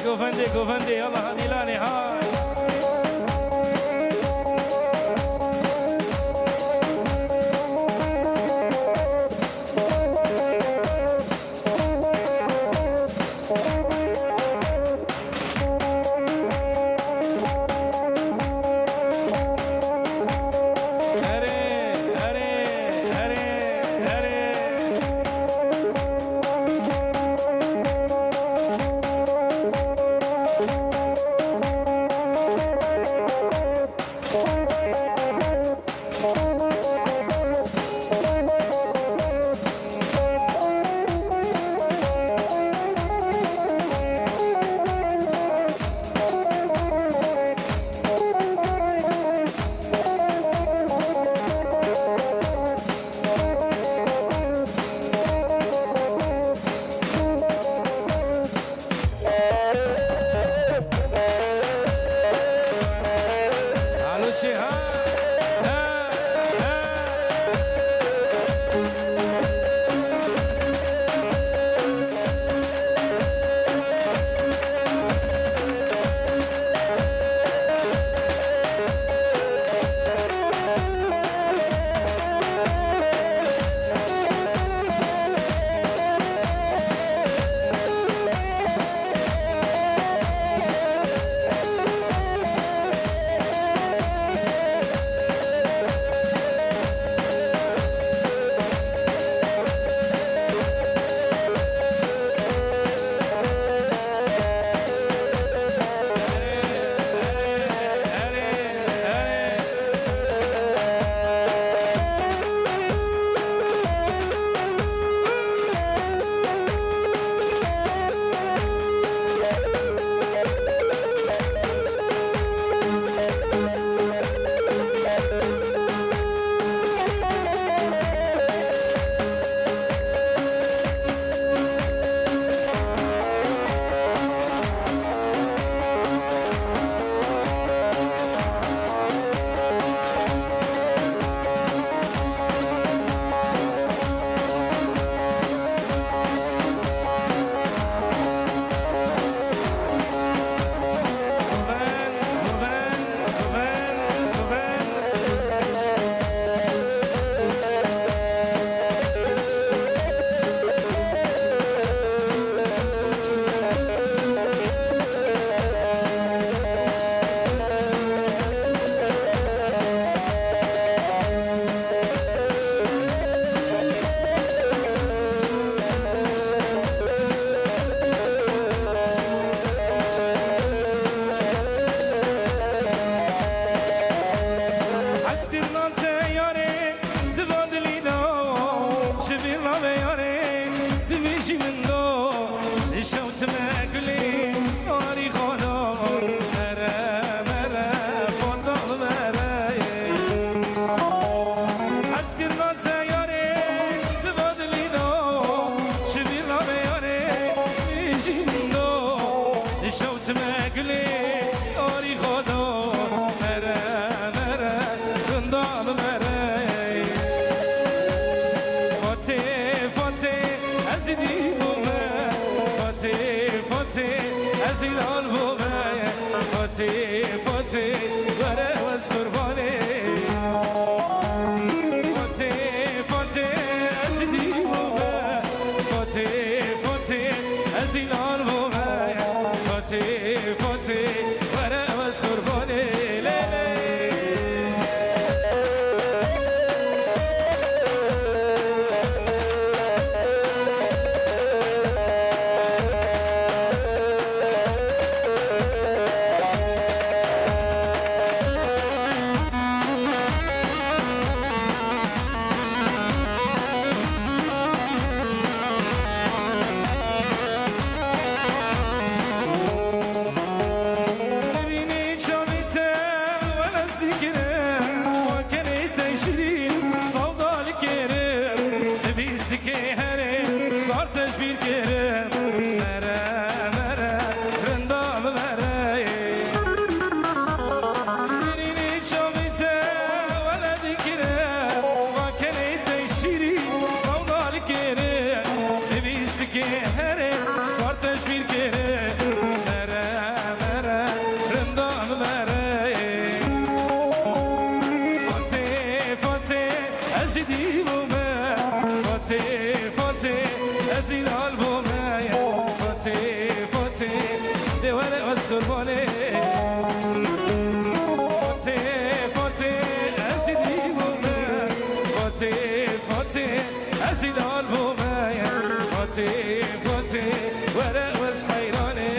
گوفنده يلا هادي لاني هاي که هره سارتش بیر که هره ازيل البومايا فوتي فوتي دوالي واذكر بولي فوتي فوتي ازيل البومايا فوتي فوتي ازيل البومايا فوتي فوتي ورق وصحيراني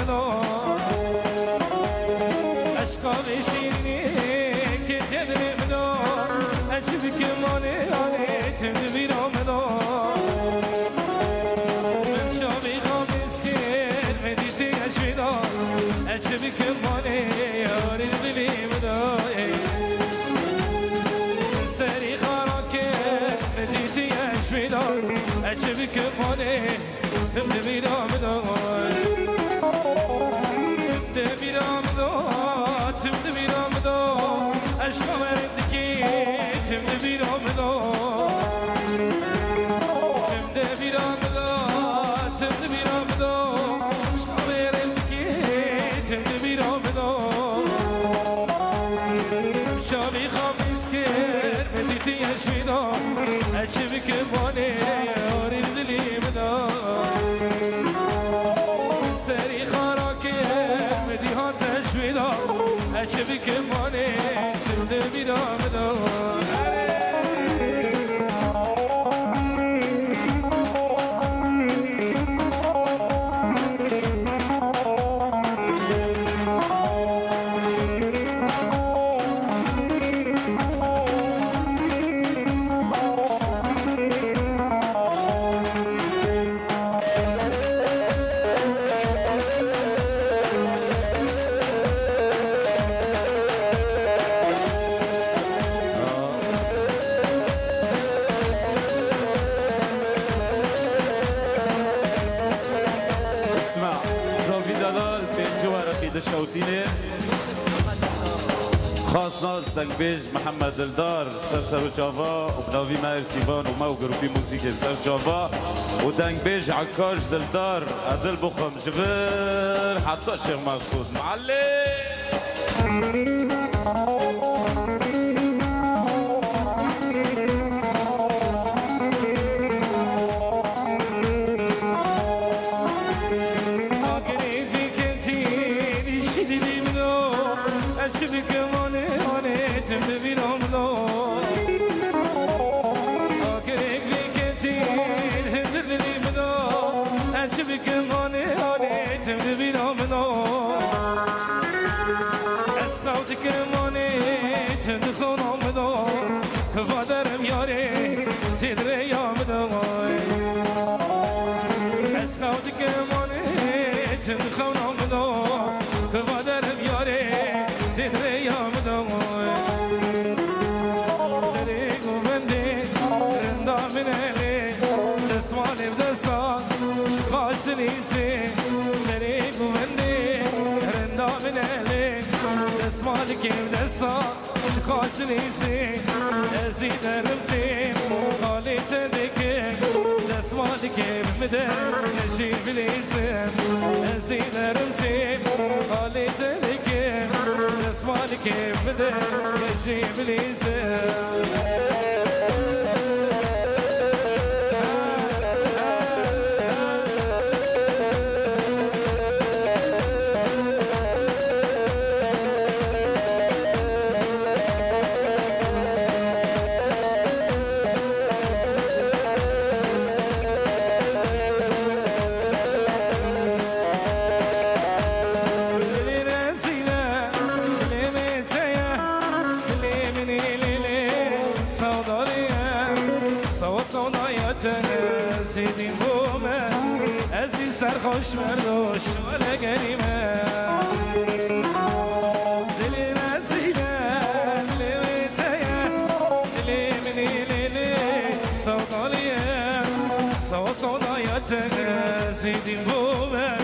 منو عشقا بشیرینی که دل منو عجب که مانه آنه تم بیرا منو ممشا بیخوام اسکر مدیتی اشویدا عجب که مانه یاری دلی منو سری خارا که مدیتی اشویدا عجب که مانه تم بیرا منو عشقا وردکی تم بیرام دا عشقا وردکی تم بیرام دا شامی خامیز کر بدیتی اشویدا عجب که بانه یاری دلی مدا سری خارا که بدیهات اشویدا عجب که بانه بیرام دا خاص ناس دنگبیج محمد دلدار سر و جاوا و بناوی ماهر سیوان و ما و گروپی موسیقی سر جاوا و دنگبیج عکاش دلدار عدل بخم جبر حتی شیخ مقصود معلم كيف دسا شخاش دنيسي ازيد رمتي خالي تدكي دسمال كيف مدن نجيب بليسم ازيد رمتي خالي تدكي دسمال كيف مدن نجيب بليسم سرخوش مردوش ولا قريمة دلي نسينا دلي ميتايا دلي مني ليلي صوتاليا صوصوناياتنا زيدين بوما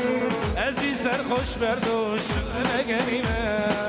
عزيز سرخوش مردوش ولا قريمة